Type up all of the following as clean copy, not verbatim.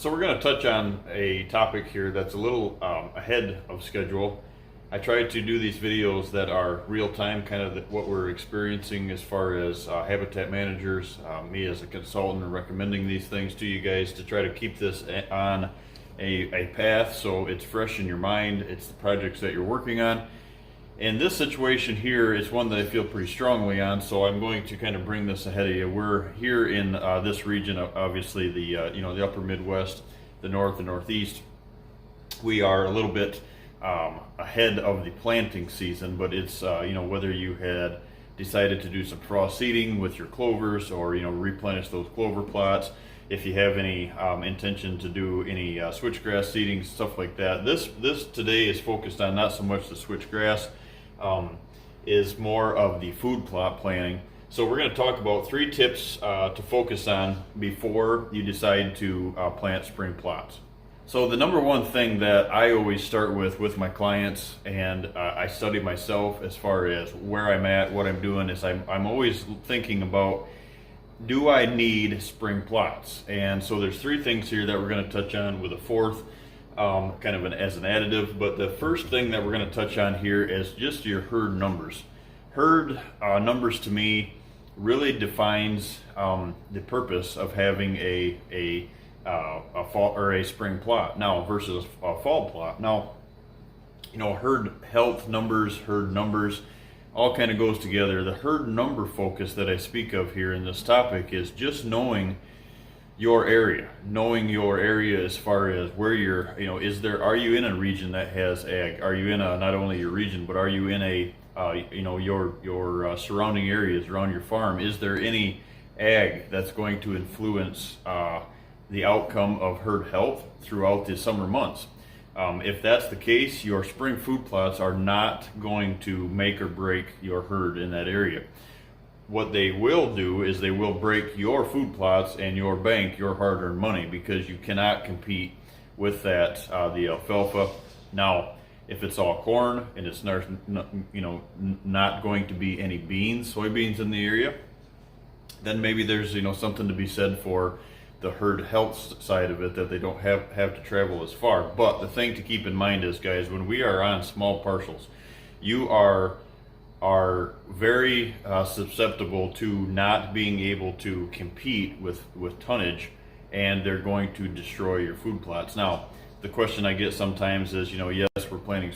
So we're going to touch on a topic here that's a little ahead of schedule. I try to do these videos that are real time, kind of what we're experiencing as far as habitat managers, me as a consultant, recommending these things to you guys to try to keep this on a path so it's fresh in your mind. It's the projects that you're working on. And this situation here is one that I feel pretty strongly on, so I'm going to kind of bring this ahead of you. We're here in this region, obviously the the upper Midwest, the North and Northeast. We are a little bit ahead of the planting season, but it's whether you had decided to do some frost seeding with your clovers or replenish those clover plots, if you have any intention to do any switchgrass seeding, stuff like that. This today is focused on not so much the switchgrass, is more of the food plot planning. So we're going to talk about 3 tips to focus on before you decide to plant spring plots. So the number one thing that I always start with my clients, and I study myself as far as where I'm at, what I'm doing, is I'm always thinking about, do I need spring plots? And so there's 3 things here that we're going to touch on, with a 4th kind of as an additive. But the first thing that we're going to touch on here is just your herd numbers. Herd numbers to me really defines the purpose of having a fall or a spring plot now versus a fall plot. Now, herd health numbers, herd numbers, all kind of goes together. The herd number focus that I speak of here in this topic is just knowing your area as far as where you're, are you in a region that has ag? Are you in not only your region, but are you in a, your surrounding areas around your farm? Is there any ag that's going to influence the outcome of herd health throughout the summer months? If that's the case, your spring food plots are not going to make or break your herd in that area. What they will do is they will break your food plots and your bank, your hard-earned money, because you cannot compete with that, the alfalfa. Now, if it's all corn and it's not going to be any beans, soybeans in the area, then maybe there's something to be said for the herd health side of it, that they don't have to travel as far. But the thing to keep in mind is, guys, when we are on small parcels, you are very susceptible to not being able to compete with tonnage, and they're going to destroy your food plots. Now, the question I get sometimes is, yes, we're planting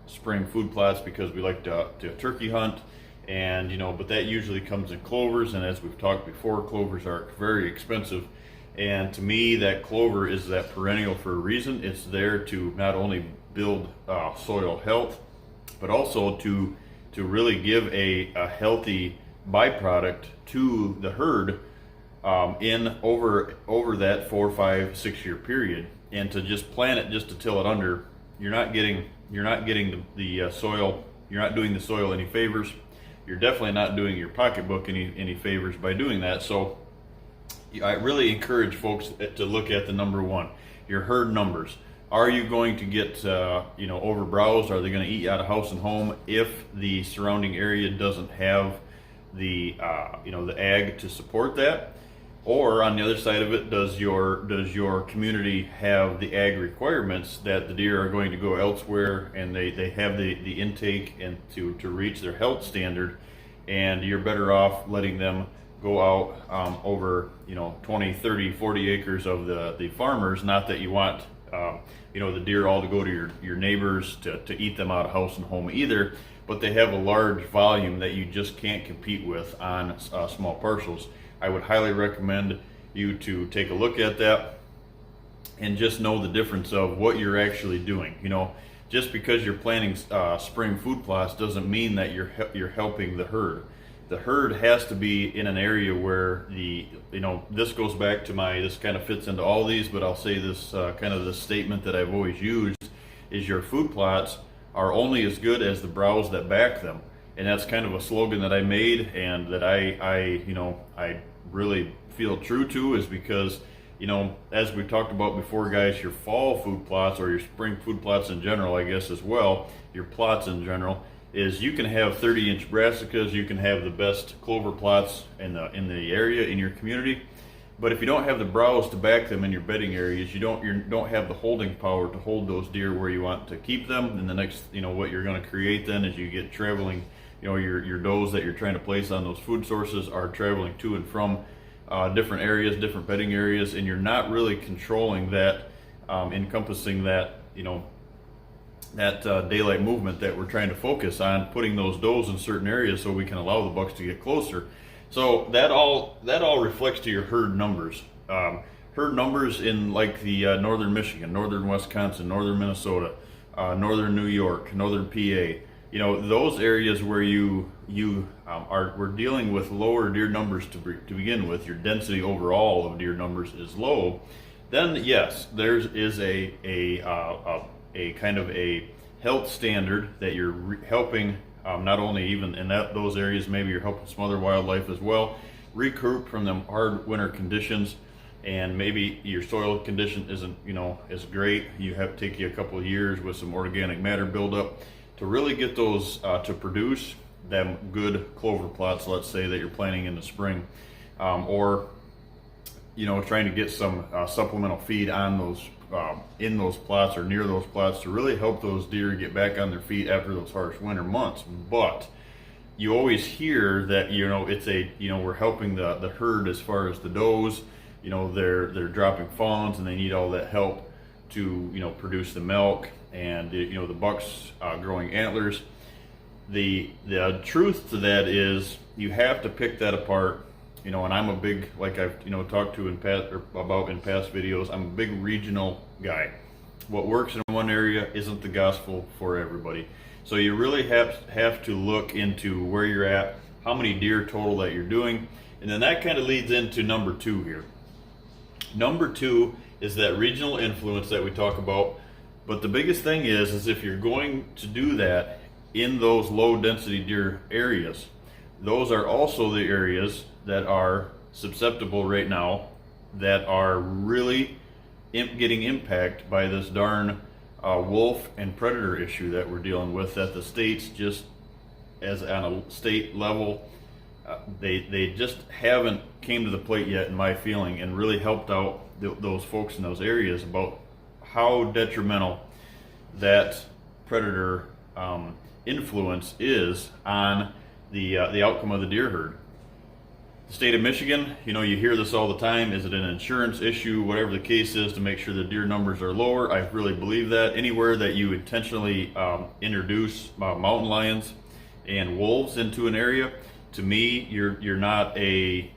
spring food plots because we like to turkey hunt, and but that usually comes in clovers, and as we've talked before, clovers are very expensive. And to me, that clover is that perennial for a reason. It's there to not only build soil health, but also to really give a healthy byproduct to the herd in over that 4, 5, 6 year period. And to just plant it just to till it under, you're not getting the soil. You're not doing the soil any favors. You're definitely not doing your pocketbook any favors by doing that. So I really encourage folks to look at the number 1, your herd numbers. Are you going to get overbrowsed? Are they going to eat you out of house and home if the surrounding area doesn't have the the ag to support that? Or on the other side of it, does your community have the ag requirements that the deer are going to go elsewhere, and they have the intake and to reach their health standard, and you're better off letting them go out over 20, 30, 40 acres of the farmers? Not that you want the deer all to go to your neighbors to eat them out of house and home either, but they have a large volume that you just can't compete with on small parcels. I would highly recommend you to take a look at that and just know the difference of what you're actually doing. Just because you're planting spring food plots doesn't mean that you're helping the herd. The herd has to be in an area where this goes back to this kind of fits into all these, but I'll say this kind of the statement that I've always used is, your food plots are only as good as the browse that back them. And that's kind of a slogan that I made, and that I really feel true to, is because, as we talked about before, guys, your fall food plots, or your spring food plots in general, I guess as well, your plots in general, is you can have 30-inch brassicas, you can have the best clover plots in the area, in your community, But if you don't have the browse to back them in your bedding areas, you don't have the holding power to hold those deer where you want to keep them. And the next, what you're going to create then is you get traveling, your does that you're trying to place on those food sources are traveling to and from different areas, different bedding areas, and you're not really controlling that, encompassing that, that daylight movement that we're trying to focus on, putting those does in certain areas so we can allow the bucks to get closer. So that all reflects to your herd numbers. Herd numbers in like the northern Michigan, northern Wisconsin, northern Minnesota, northern New York, northern PA. Those areas where we're dealing with lower deer numbers to begin with. Your density overall of deer numbers is low. Then yes, there is a kind of a health standard that you're helping. Not only even in those areas, maybe you're helping some other wildlife as well, recoup from them hard winter conditions, and maybe your soil condition isn't, as great. You have to take you a couple of years with some organic matter buildup to really get those to produce them good clover plots, let's say, that you're planting in the spring, or trying to get some supplemental feed on those in those plots or near those plots to really help those deer get back on their feet after those harsh winter months. But you always hear that it's we're helping the herd as far as the does. They're dropping fawns and they need all that help to produce the milk and the bucks growing antlers. The truth to that is you have to pick that apart. And I'm a big, like I've talked to in past videos, I'm a big regional guy. What works in one area isn't the gospel for everybody. So you really have to look into where you're at, how many deer total that you're doing, and then that kind of leads into number 2 here. Number 2 is that regional influence that we talk about. But the biggest thing is if you're going to do that in those low density deer areas, those are also the areas that are susceptible right now, that are really getting impacted by this darn wolf and predator issue that we're dealing with, that the states just, as on a state level, they just haven't came to the plate yet, in my feeling, and really helped out those folks in those areas about how detrimental that predator influence is on the outcome of the deer herd. The state of Michigan, you hear this all the time. Is it an insurance issue? Whatever the case is, to make sure the deer numbers are lower. I really believe that. Anywhere that you intentionally introduce mountain lions and wolves into an area, to me, you're not a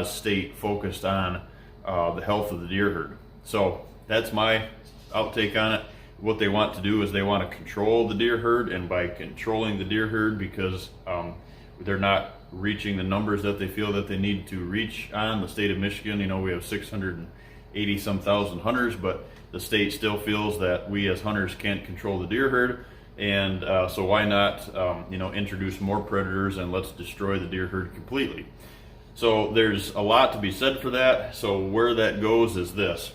state focused on the health of the deer herd. So that's my outtake on it. What they want to do is they want to control the deer herd, and by controlling the deer herd, because they're not reaching the numbers that they feel that they need to reach on the state of Michigan. We have 680 some thousand hunters, but the state still feels that we as hunters can't control the deer herd, and so why not introduce more predators and let's destroy the deer herd completely. So there's a lot to be said for that. So where that goes is this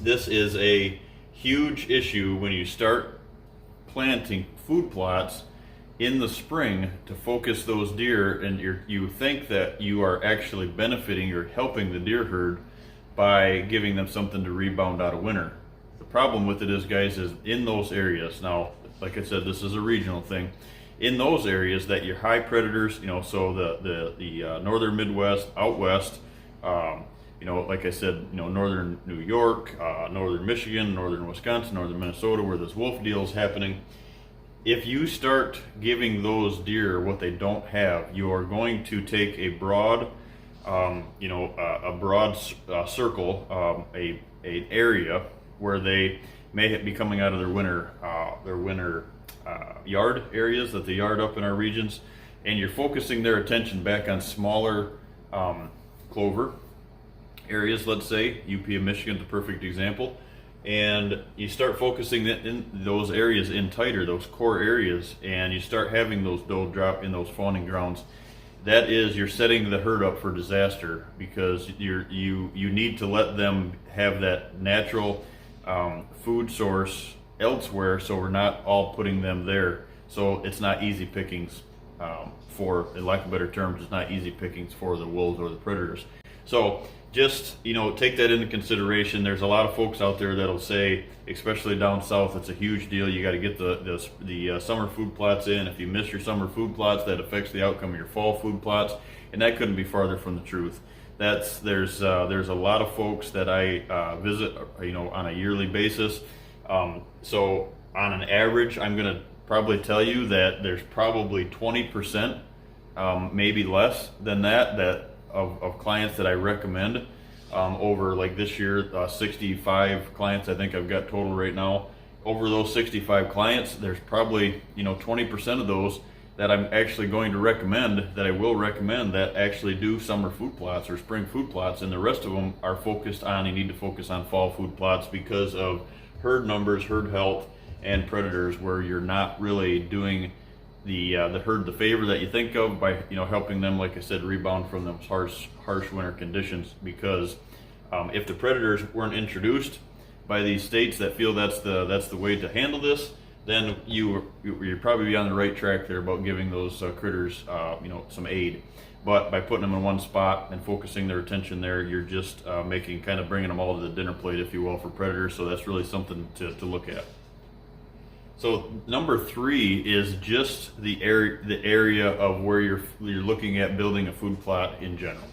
is a huge issue when you start planting food plots in the spring to focus those deer, and you think that you are actually benefiting or helping the deer herd by giving them something to rebound out of winter. The problem with it is, guys, is in those areas, now like I said, this is a regional thing, in those areas that your high predators, so the northern Midwest, out west, like I said, northern New York, northern Michigan, northern Wisconsin, northern Minnesota, where this wolf deal is happening. If you start giving those deer what they don't have, you are going to take a broad, circle, an area where they may be coming out of their winter yard areas that they yard up in our regions, and you're focusing their attention back on smaller clover areas. Let's say UP of Michigan's a perfect example. And you start focusing in those areas in tighter, those core areas, and you start having those doe drop in those fawning grounds. That is, you're setting the herd up for disaster, because you need to let them have that natural food source elsewhere, so we're not all putting them there. So it's not easy pickings for lack of better terms, it's not easy pickings for the wolves or the predators. So just, take that into consideration. There's a lot of folks out there that'll say, especially down south, it's a huge deal. You got to get the summer food plots in. If you miss your summer food plots, that affects the outcome of your fall food plots, and that couldn't be farther from the truth. There's a lot of folks that I visit, on a yearly basis. So on an average, I'm going to probably tell you that there's probably 20%, maybe less than that of clients that I recommend. Over like this year, 65 clients I think I've got total right now. Over those 65 clients, there's probably 20% of those that I'm actually going to recommend, that I will recommend, that actually do summer food plots or spring food plots, and the rest of them are focused on, you need to focus on fall food plots because of herd numbers, herd health, and predators, where you're not really doing the herd the favor that you think of by helping them, like I said, rebound from those harsh winter conditions. Because if the predators weren't introduced by these states that feel that's the way to handle this, then you're probably be on the right track there about giving those critters some aid. But by putting them in one spot and focusing their attention there, you're just bringing them all to the dinner plate, if you will, for predators. So that's really something to look at. So number 3 is just the area of where you're looking at building a food plot in general.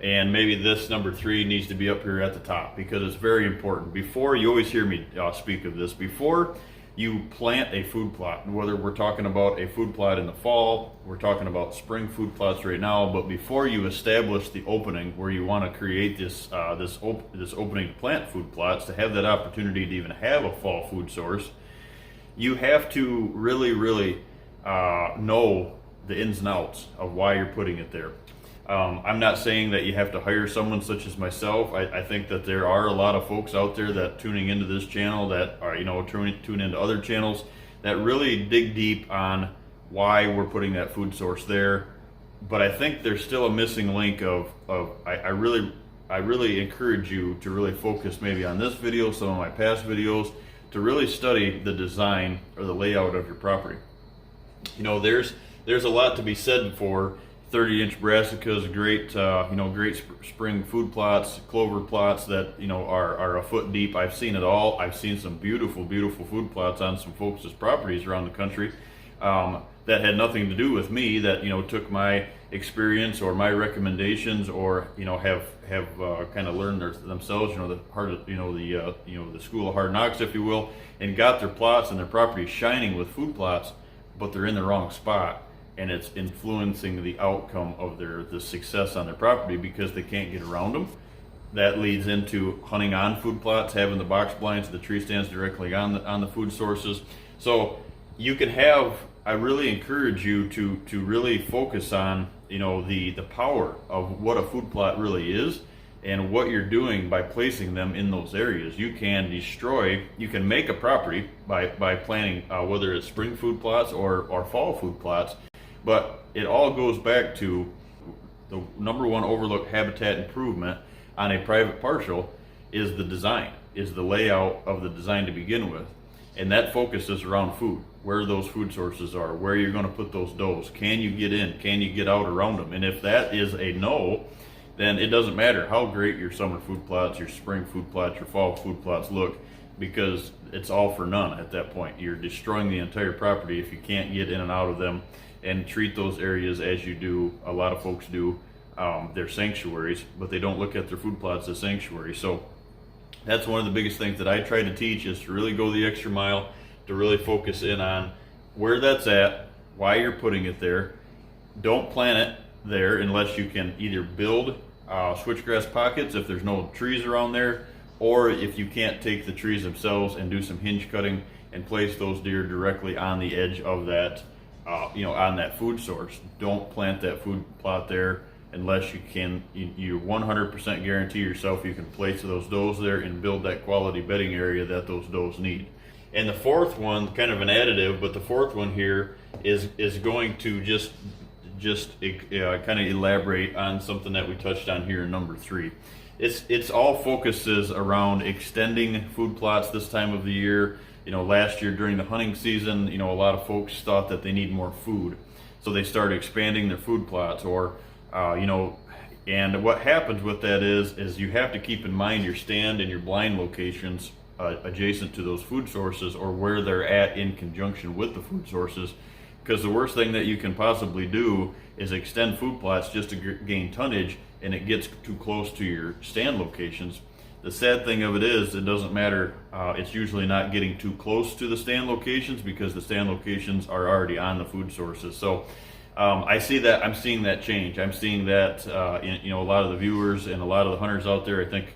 And maybe this number 3 needs to be up here at the top because it's very important. Before, you always hear me speak of this, before you plant a food plot, whether we're talking about a food plot in the fall, we're talking about spring food plots right now, but before you establish the opening where you want to create this opening to plant food plots, to have that opportunity to even have a fall food source, you have to really know the ins and outs of why you're putting it there. I'm not saying that you have to hire someone such as myself. I think that there are a lot of folks out there that tuning into this channel that are, tune into other channels that really dig deep on why we're putting that food source there. But I think there's still a missing link of I really encourage you to really focus maybe on this video, some of my past videos, to really study the design or the layout of your property. There's a lot to be said for 30-inch brassicas, great spring food plots, clover plots that are a foot deep. I've seen it all. I've seen some beautiful food plots on some folks' properties around the country that had nothing to do with me. That took my experience or my recommendations, or have kind of learned themselves. The school of hard knocks, if you will, and got their plots and their properties shining with food plots, but they're in the wrong spot. And it's influencing the outcome of the success on their property because they can't get around them. That leads into hunting on food plots, having the box blinds, the tree stands directly on the food sources. So you can have, I really encourage you to really focus on the power of what a food plot really is and what you're doing by placing them in those areas. You can make a property by planting whether it's spring food plots or fall food plots. But it all goes back to the number one overlooked habitat improvement on a private parcel is the design, is the layout of the design to begin with. And that focuses around food, where those food sources are, where you're going to put those does. Can you get in? Can you get out around them? And if that is a no, then it doesn't matter how great your summer food plots, your spring food plots, your fall food plots look, because it's all for none at that point. You're destroying the entire property if you can't get in and out of them and treat those areas as you do. A lot of folks do. They're sanctuaries, but they don't look at their food plots as sanctuaries. So that's one of the biggest things that I try to teach, is to really go the extra mile, to really focus in on where that's at, why you're putting it there. Don't plant it there unless you can either build switchgrass pockets if there's no trees around there, or if you can't take the trees themselves and do some hinge cutting and place those deer directly on the edge of that on that food source. Don't plant that food plot there unless you can. You 100% guarantee yourself you can place those does there and build that quality bedding area that those does need. And the fourth one, kind of an additive, but the fourth one here is going to just kind of elaborate on something that we touched on here in number 3. It's all focuses around extending food plots this time of the year. Last year during the hunting season, a lot of folks thought that they need more food, so they started expanding their food plots. Or, And what happens with that is you have to keep in mind your stand and your blind locations adjacent to those food sources, or where they're at in conjunction with the food sources. Because the worst thing that you can possibly do is extend food plots just to gain tonnage, and it gets too close to your stand locations. The sad thing of it is, it doesn't matter. It's usually not getting too close to the stand locations, because the stand locations are already on the food sources. So I see that. I'm seeing that change. I'm seeing that in a lot of the viewers and a lot of the hunters out there. I think,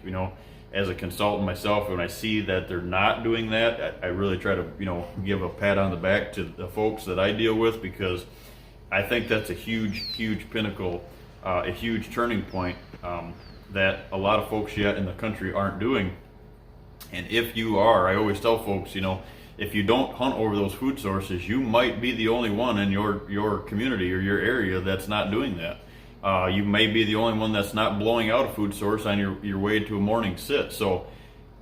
as a consultant myself, when I see that they're not doing that, I really try to give a pat on the back to the folks that I deal with, because I think that's a huge pinnacle, a huge turning point that a lot of folks yet in the country aren't doing. And if you are, I always tell folks, if you don't hunt over those food sources, you might be the only one in your community or your area that's not doing that. You may be the only one that's not blowing out a food source on your way to a morning sit. So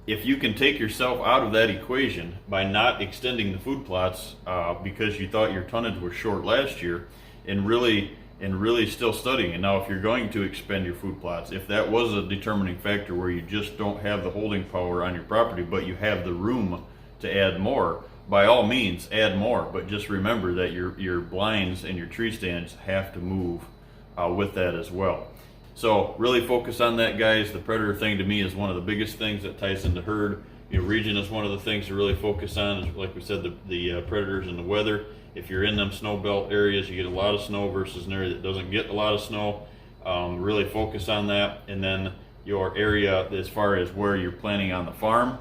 if you can take yourself out of that equation by not extending the food plots because you thought your tonnage was short last year, and really still studying, and now if you're going to expend your food plots, if that was a determining factor where you just don't have the holding power on your property, but you have the room to add more, by all means add more. But just remember that your blinds and your tree stands have to move with that as well. So really focus on that, guys. The predator thing to me is one of the biggest things that ties into herd. Region is one of the things to really focus on. Like we said, the predators and the weather. If you're in them snow belt areas, you get a lot of snow versus an area that doesn't get a lot of snow. Really focus on that. And then your area as far as where you're planning on the farm,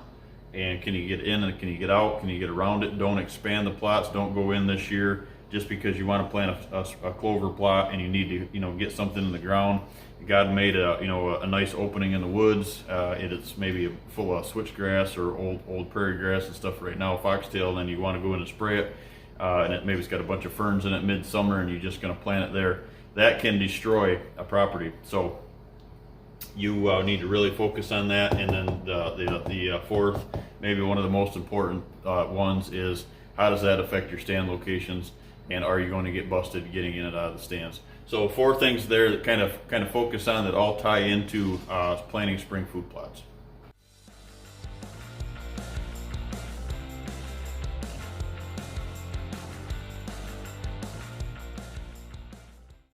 and can you get in and can you get out, can you get around it. Don't expand the plots. Don't go in this year just because you want to plant a clover plot and you need to get something in the ground. God made a nice opening in the woods. It's maybe full of switchgrass or old prairie grass and stuff right now, foxtail. Then you want to go in and spray it, and maybe it's got a bunch of ferns in it midsummer, and you're just going to plant it there. That can destroy a property. So you need to really focus on that. And then the fourth, maybe one of the most important ones, is how does that affect your stand locations, and are you going to get busted getting in and out of the stands? So 4 things there that kind of focus on, that all tie into planting spring food plots.